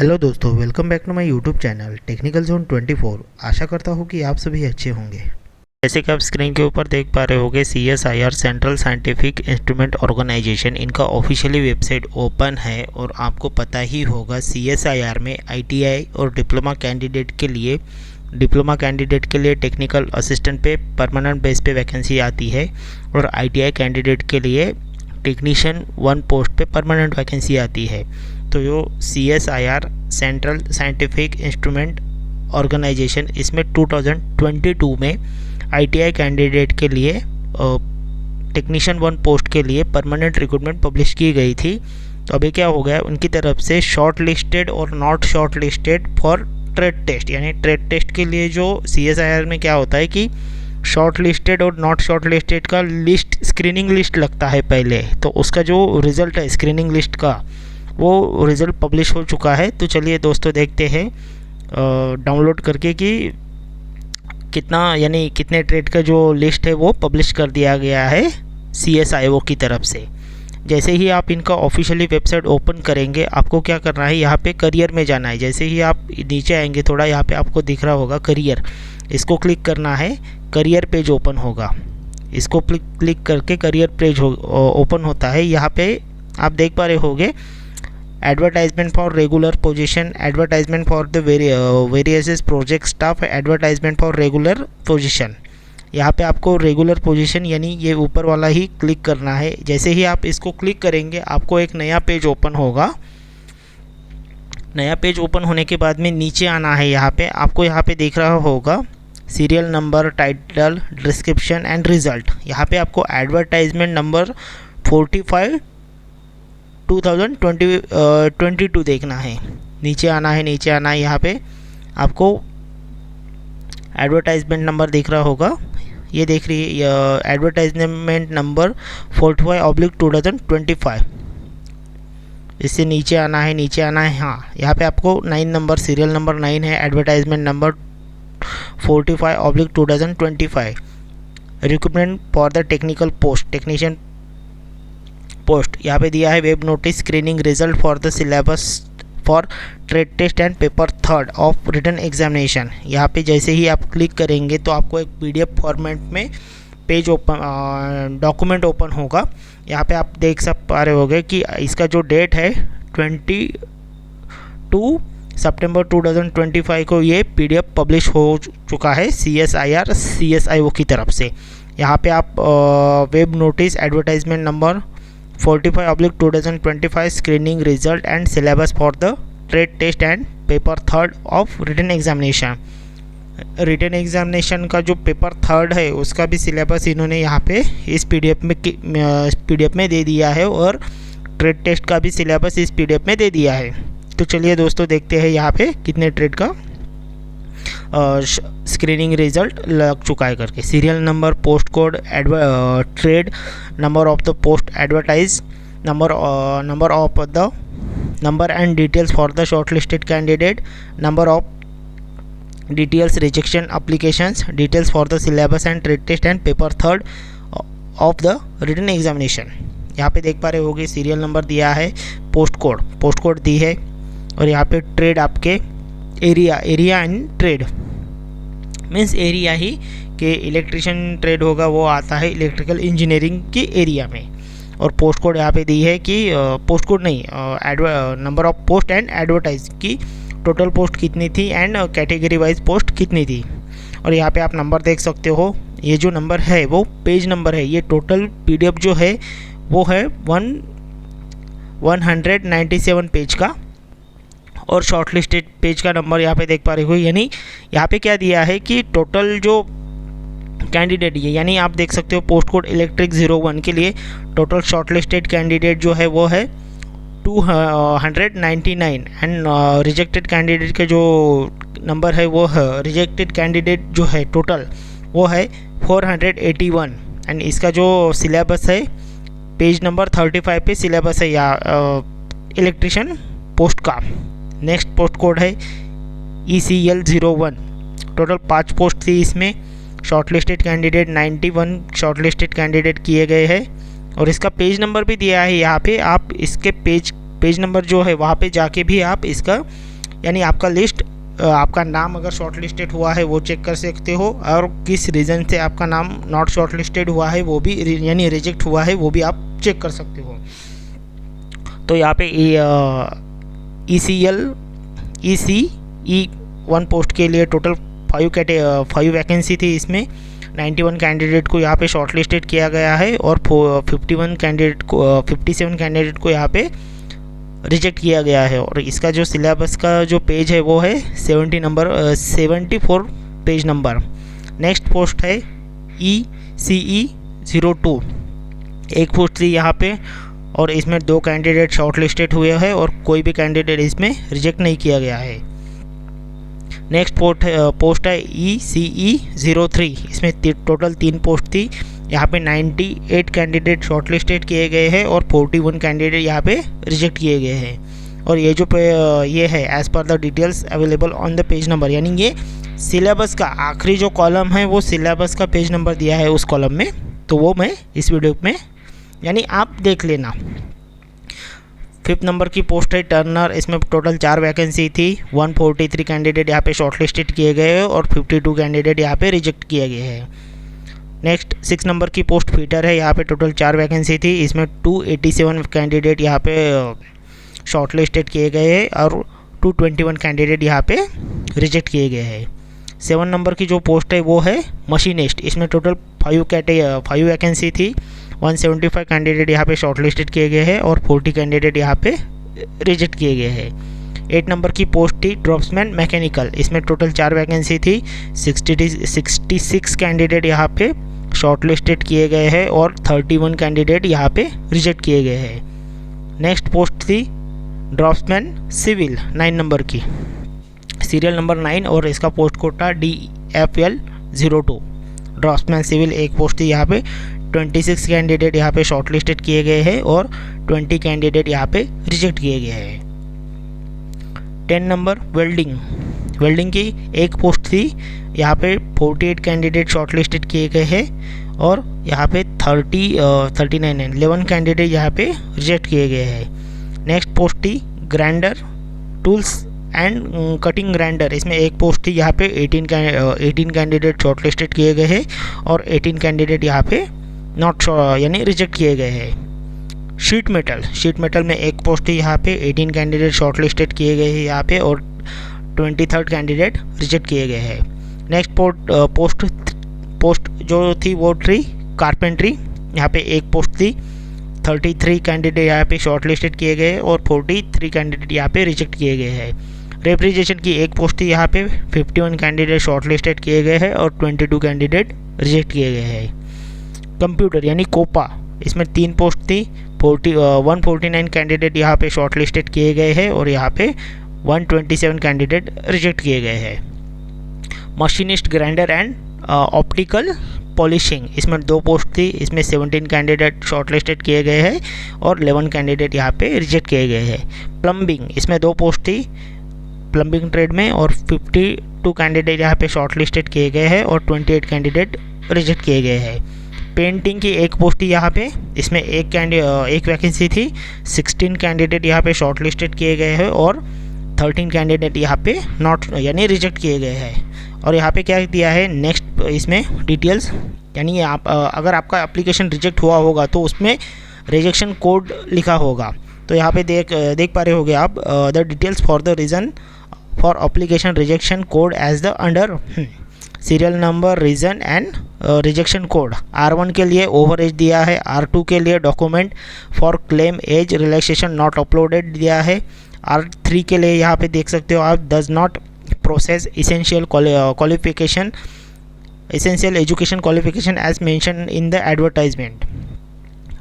Hello दोस्तों, welcome back to my YouTube channel technical zone 24। आशा करता हूँ कि आप सभी अच्छे होंगे। जैसे कि आप स्क्रीन के ऊपर देख पा रहे होंगे, CSIR central scientific instrument organisation इनका ऑफिशियली वेबसाइट ओपन है। और आपको पता ही होगा CSIR में ITI और डिप्लोमा कैंडिडेट के लिए टेक्निकल असिस्टेंट पे परमानेंट बेस पे वैकेंसी आती है, और ITI कैंडिडेट के लिए टेक्नीशियन 1 पोस्ट पे परमानेंट वैकेंसी आती है। तो जो CSIR central scientific instrument organisation, इसमें 2022 में ITI कैंडिडेट के लिए टेक्नीशियन 1 पोस्ट के लिए परमानेंट रिक्रूटमेंट पब्लिश की गई थी। तो अभी क्या हो गया, उनकी तरफ से शॉर्ट लिस्टेड और not short listed for trade test, यानी ट्रेड टेस्ट के लिए जो CSIR में क्या होता है कि शॉर्ट लिस्टेड और नॉट शॉर्ट लिस्टेड का लिस्ट, स्क्रीनिंग लिस्ट लगता है पहले। तो उसका जो रिज़ल्ट है स्क्रीनिंग लिस्ट का, वो रिज़ल्ट पब्लिश हो चुका है। तो चलिए दोस्तों देखते हैं डाउनलोड करके कि कितने ट्रेड का जो लिस्ट है वो पब्लिश कर दिया गया है CSIO की तरफ से। जैसे ही आप इनका ऑफिशियली वेबसाइट ओपन करेंगे, आपको क्या करना है, यहाँ पे करियर में जाना है। जैसे ही आप नीचे आएंगे थोड़ा, यहाँ पे आपको दिख रहा होगा करियर, इसको क्लिक करना है। करियर पेज ओपन होगा, इसको क्लिक करके करियर पेज ओपन होता है। यहाँ पे आप देख पा रहे होंगे advertisement for regular position, advertisement for the various project staff, advertisement for regular position. यहाँ पे आपको रेगुलर पोजीशन यानी ये ऊपर वाला ही क्लिक करना है। जैसे ही आप इसको क्लिक करेंगे, आपको एक नया पेज ओपन होगा। नया पेज ओपन होने के बाद में नीचे आना है। यहाँ पे आपको दिख रहा होगा serial number, title, description and result. यहाँ पे आपको एडवर्टाइजमेंट नंबर 45 2022 देखना है। नीचे आना है। यहाँ पे आपको एडवर्टाइजमेंट नंबर दिख रहा होगा, ये देख रही है एडवर्टाइजमेंट नंबर 45/2025। इससे नीचे आना है। हाँ, यहाँ पे आपको 9 नंबर, सीरियल नंबर 9 है, advertisement number 45/2025। Recruitment for the technical post, technician post. यहाँ पे दिया है web notice screening result for the syllabus for trade test and paper 3 of written examination. यहाँ पे जैसे ही आप क्लिक करेंगे तो आपको एक PDF फॉर्मेट में पेज ओपन, डॉक्यूमेंट ओपन होगा। यहाँ पे आप देख पा रहे होंगे कि इसका जो डेट है 22 सितंबर 2025 को ये PDF पब्लिश हो चुका है CSIR CSIO की तरफ से। यहाँ पे आप web notice advertisement number 45/2025 screening result and syllabus for the trade test and paper 3 of written examination. Written examination का जो पेपर 3 है उसका भी सिलेबस इन्होंने यहाँ पे इस PDF में दे दिया है, और ट्रेड टेस्ट का भी सिलेबस इस PDF में दे दिया है। तो चलिए दोस्तों देखते हैं यहाँ पे कितने ट्रेड का स्क्रीनिंग रिजल्ट लग चुका है करके। Serial number, post code, trade number of the post advertise, number of the number and details for the short listed candidate, number of details rejection applications, details for the syllabus and trade test and paper 3 of the written examination. यहाँ पे देख पा रहे होगे serial number दिया है, post code दी है, और यहाँ पे ट्रेड आपके area and trade means area ही कि इलेक्ट्रिशियन ट्रेड होगा, वो आता है इलेक्ट्रिकल इंजीनियरिंग की एरिया में। और पोस्ट कोड यहाँ पे दी है कि पोस्ट कोड नहीं, number of post and advertise की टोटल पोस्ट कितनी थी एंड कैटेगरी वाइज पोस्ट कितनी थी। और यहाँ पे आप नंबर देख सकते हो, ये जो नंबर है वो पेज नंबर है। ये टोटल PDF जो है वो है 197 पेज का, और शॉर्ट लिस्टेड पेज का नंबर यहाँ पे देख पा रहे हो। यानी यहाँ पे क्या दिया है कि टोटल जो कैंडिडेट है, यानी आप देख सकते हो पोस्ट कोड इलेक्ट्रिक 01 के लिए टोटल शॉर्ट लिस्टेड कैंडिडेट जो है वो है 299, एंड रिजेक्टेड कैंडिडेट के जो नंबर है वो है, रिजेक्टेड कैंडिडेट जो है टोटल वो है 481। एंड इसका जो सिलेबस है पेज नंबर 35 पे सिलेबस है या इलेक्ट्रिशियन पोस्ट का। नेक्स्ट पोस्ट कोड है ECL 01। टोटल 5 पोस्ट थी इसमें। शॉर्टलिस्टेड कैंडिडेट 91 शॉर्टलिस्टेड कैंडिडेट किए गए हैं, और इसका पेज नंबर भी दिया है यहाँ पे। आप इसके पेज नंबर जो है वहाँ पे जाके भी आप इसका यानी आपका लिस्ट, आपका नाम अगर शॉर्ट लिस्टेड हुआ है वो चेक कर सकते हो, और किस रीज़न से आपका नाम नॉट शॉर्ट लिस्टेड हुआ है वो भी, यानी रिजेक्ट हुआ है वो भी आप चेक कर सकते हो। तो यहाँ पे ECE1 पोस्ट के लिए टोटल 5 वैकेंसी थी। इसमें 91 कैंडिडेट को यहाँ पे शॉर्ट लिस्टेड किया गया है और 57 कैंडिडेट को यहाँ पे रिजेक्ट किया गया है। और इसका जो सिलेबस का जो पेज है वो है 74 पेज नंबर। नेक्स्ट पोस्ट है ECE02, एक पोस्ट थी यहाँ पे, और इसमें 2 कैंडिडेट शॉर्ट लिस्टेड हुए हैं और कोई भी कैंडिडेट इसमें रिजेक्ट नहीं किया गया है। नेक्स्ट पोस्ट है ECE03, इसमें टोटल 3 पोस्ट थी। यहाँ पे 98 कैंडिडेट शॉर्ट लिस्टेड किए गए हैं और 41 कैंडिडेट यहाँ पे रिजेक्ट किए गए हैं। और ये जो ये है as per the details available on the page number, यानी ये सिलेबस का आखिरी जो कॉलम है वो सिलेबस का पेज नंबर दिया है उस कॉलम में, तो वो मैं इस वीडियो में यानी आप देख लेना। 5th नंबर की पोस्ट है टर्नर, इसमें टोटल 4 वैकेंसी थी। 143 कैंडिडेट यहाँ पे शॉर्ट लिस्टेड किए गए हैं और 52 कैंडिडेट यहाँ पे रिजेक्ट किए गए हैं। नेक्स्ट 6 नंबर की पोस्ट फीटर है, यहाँ पे टोटल 4 वैकेंसी थी। इसमें 287 कैंडिडेट यहाँ पे शॉर्ट लिस्टेड किए गए हैं और 221 कैंडिडेट यहाँ पे रिजेक्ट किए गए हैं। 7 नंबर की जो पोस्ट है वो है मशीनिस्ट, इसमें टोटल 5 वैकेंसी थी। 175 कैंडिडेट यहाँ पे शॉर्ट लिस्टेड किए गए हैं और 40 कैंडिडेट यहाँ पे रिजेक्ट किए गए हैं। 8 नंबर की पोस्ट थी ड्रॉप्समैन मैकेनिकल, इसमें टोटल 4 वैकेंसी थी। 66 कैंडिडेट यहाँ पे शॉर्ट लिस्टेड किए गए हैं और 31 कैंडिडेट यहाँ पे रिजेक्ट किए गए हैं। नेक्स्ट पोस्ट थी ड्रॉप्समैन सिविल 9 नंबर की, सीरियल नंबर 9 और इसका पोस्ट कोड था DFL02। ड्रॉप्समैन सिविल एक पोस्ट थी, यहाँ पे 26 कैंडिडेट यहाँ पे शॉर्ट लिस्टेड किए गए हैं और 20 कैंडिडेट यहाँ पे रिजेक्ट किए गए हैं। 10 नंबर वेल्डिंग की एक पोस्ट थी, यहाँ पे 48 कैंडिडेट शॉर्ट लिस्टेड किए गए हैं और यहाँ पे 11 कैंडिडेट यहाँ पे रिजेक्ट किए गए हैं। नेक्स्ट पोस्ट थी grinder tools and cutting grinder, इसमें एक पोस्ट थी, यहाँ पे 18 कैंडिडेट शॉर्ट लिस्टेड किए गए हैं और 18 कैंडिडेट यहाँ पे नॉट यानी रिजेक्ट किए गए हैं। शीट मेटल में एक पोस्ट थी, यहाँ पे 18 कैंडिडेट शॉर्ट लिस्टेड किए गए हैं यहाँ पे और 23rd कैंडिडेट रिजेक्ट किए गए हैं। नेक्स्ट पोस्ट जो थी वो थी कारपेंट्री, यहाँ पे एक पोस्ट थी। 33 कैंडिडेट यहाँ पे शॉर्ट लिस्टेड किए गए और 43 कैंडिडेट यहाँ पे रिजेक्ट किए गए हैं। रेफ्रिजरेशन की एक पोस्ट थी, यहाँ पे 51 कैंडिडेट शॉर्ट लिस्टेड किए गए हैं और 22 कैंडिडेट रिजेक्ट किए गए हैं। कंप्यूटर यानी कोपा, इसमें 3 पोस्ट थी। 149 कैंडिडेट यहाँ पे शॉर्ट लिस्टेड किए गए हैं और यहाँ पे 127 कैंडिडेट रिजेक्ट किए गए हैं। Machinist grinder and optical polishing, इसमें 2 पोस्ट थी, इसमें 17 कैंडिडेट शॉर्ट लिस्टेड किए गए हैं और 11 कैंडिडेट यहाँ पे रिजेक्ट किए गए हैं। प्लम्बिंग, इसमें 2 पोस्ट थी प्लम्बिंग ट्रेड में और 52 कैंडिडेट यहाँ पे शॉर्ट लिस्टेड किए गए हैं और 28 कैंडिडेट रिजेक्ट किए गए हैं। पेंटिंग की एक पोस्ट थी यहाँ पे, इसमें एक वैकेंसी थी। 16 कैंडिडेट यहाँ पे शॉर्ट लिस्टेड किए गए हैं और 13 कैंडिडेट यहाँ पे नॉट यानी रिजेक्ट किए गए हैं। और यहाँ पे क्या दिया है नेक्स्ट इसमें डिटेल्स, यानी आप अगर आपका एप्लीकेशन रिजेक्ट हुआ होगा तो उसमें रिजेक्शन कोड लिखा होगा। तो यहाँ पे देख पा रहे होगे आप the details for the reason for application rejection code as the under serial number reason and rejection code. R1 के लिए ओवर एज दिया है, R2 के लिए document for claim age relaxation not uploaded दिया है, R3 के लिए यहाँ पे देख सकते हो आप does not process essential qualification essential education qualification as mention in the advertisement.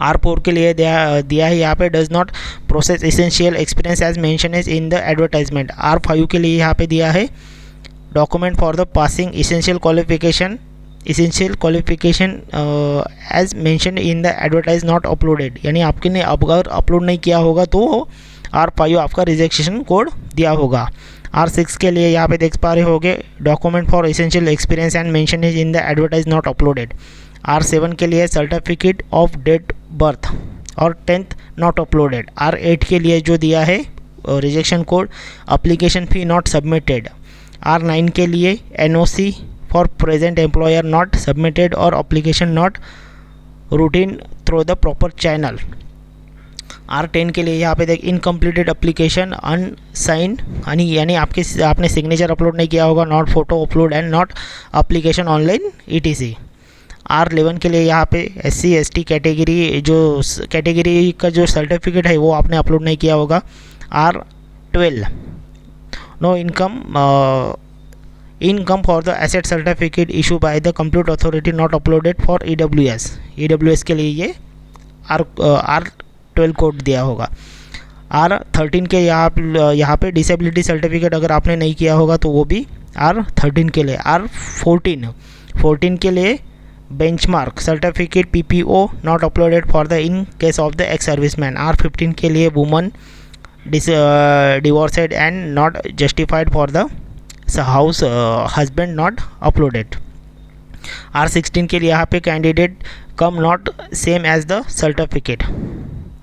R4 के लिए दिया है यहाँ पे does not process essential experience as mention is in the advertisement. R5 के लिए यहाँ पे दिया है document for the passing essential qualification as mention in the advertise not uploaded, यानी आपके ने अगर अपलोड नहीं किया होगा तो R5 आपका रिजेक्शन कोड दिया होगा। R6 के लिए यहाँ पे देख पा रहे होगे document for essential experience and mention is in the advertise not uploaded. R7 के लिए सर्टिफिकेट ऑफ डेट बर्थ और 10th नॉट अपलोडेड। R8 के लिए जो दिया है rejection code, application fee not submitted. R9 के लिए NOC for present employer not submitted और application not routine through the proper channel. R10 के लिए यहाँ पे देख इनकम्प्लीटेड एप्लीकेशन अनसाइन यानी आपने सिग्नेचर अपलोड नहीं किया होगा, not photo upload and not application online ETC। R11 के लिए यहाँ पे SC ST कैटेगरी का जो सर्टिफिकेट है वो आपने अपलोड नहीं किया होगा। R12 no income for the asset certificate issue by the compute authority not uploaded for EWS के लिए ये R12 कोड दिया होगा। R13 के यहाँ पे डिसेबिलिटी सर्टिफिकेट अगर आपने नहीं किया होगा तो वो भी R13 के लिए। R14 के लिए benchmark certificate PPO not uploaded for the in case of the ex serviceman. R15 के लिए woman divorced and not justified for the house husband not uploaded. R16 के लिए यहाँ पे candidate come not same as the certificate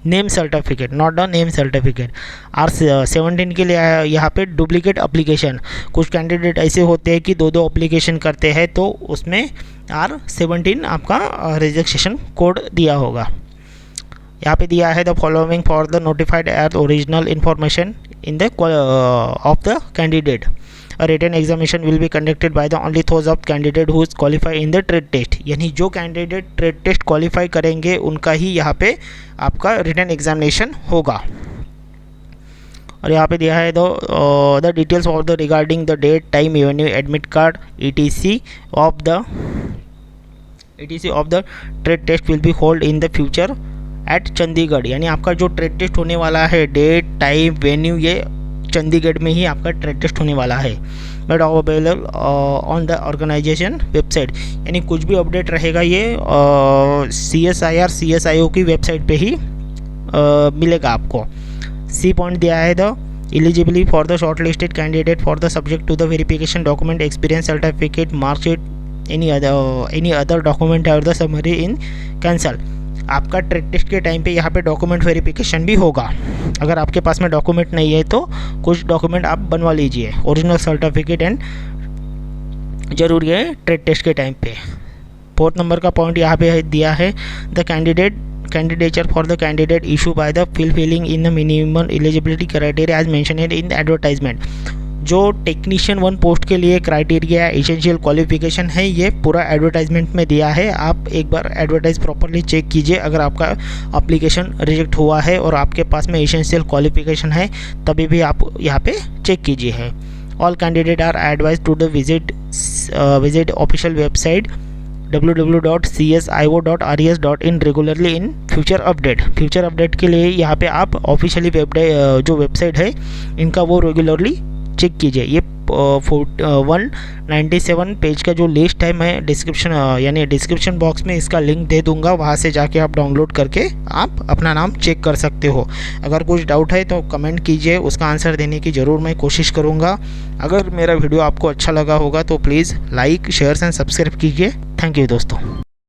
name certificate not the name certificate. R17 के लिए यहाँ पे डुप्लीकेट एप्लीकेशन, कुछ कैंडिडेट ऐसे होते हैं कि दो एप्लीकेशन करते हैं तो उसमें R17 आपका रजिस्ट्रेशन कोड दिया होगा। यहाँ पे दिया है the following for the notified as original information in the of the candidate. A written examination will be conducted by the only those of candidate who is qualified in the trade test। यानी जो candidate trade test qualify करेंगे उनका ही यहाँ पे आपका written examination होगा। और यहाँ पे दिया है the details of the regarding the date time venue admit card ETC of the trade test will be hold in the future at Chandigarh. यानी आपका जो ट्रेड टेस्ट होने वाला है डेट टाइम वेन्यू ये चंडीगढ़ में ही आपका ट्रेड टेस्ट होने वाला है। But available on the organisation website. यानी कुछ भी अपडेट रहेगा ये CSIR CSIO की वेबसाइट पे ही मिलेगा आपको। सी पॉइंट दिया है the eligibility for the short listed candidate for the subject to the verification document experience certificate marksheet any other document और द समरी इन कैंसल। आपका ट्रेड टेस्ट के टाइम पे यहाँ पे डॉक्यूमेंट वेरिफिकेशन भी होगा। अगर आपके पास में डॉक्यूमेंट नहीं है तो कुछ डॉक्यूमेंट आप बनवा लीजिए, ओरिजिनल सर्टिफिकेट एंड जरूरी है ट्रेड टेस्ट के टाइम पे। 4 नंबर का पॉइंट यहाँ पे दिया है the candidature for the candidate issue by the filling in the minimum eligibility criteria as mentioned in advertisement. जो टेक्नीशियन 1 पोस्ट के लिए क्राइटेरिया एसेंशियल क्वालिफिकेशन है ये पूरा एडवर्टाइजमेंट में दिया है। आप एक बार एडवर्टाइज प्रॉपरली चेक कीजिए। अगर आपका एप्लीकेशन रिजेक्ट हुआ है और आपके पास में एसेंशियल क्वालिफिकेशन है तभी भी आप यहाँ पे चेक कीजिए है। All candidate are advise to the visit official website www.csio.res.in regularly in future update के लिए यहाँ पे आप ऑफिशियली जो वेबसाइट है इनका वो रेगुलरली चेक कीजिए। ये 197 पेज का जो लिस्ट है मैं डिस्क्रिप्शन बॉक्स में इसका लिंक दे दूंगा, वहाँ से जाके आप डाउनलोड करके आप अपना नाम चेक कर सकते हो। अगर कुछ डाउट है तो कमेंट कीजिए, उसका आंसर देने की ज़रूर मैं कोशिश करूँगा। अगर मेरा वीडियो आपको अच्छा लगा होगा तो please like share and subscribe कीजिए। थैंक यू दोस्तों।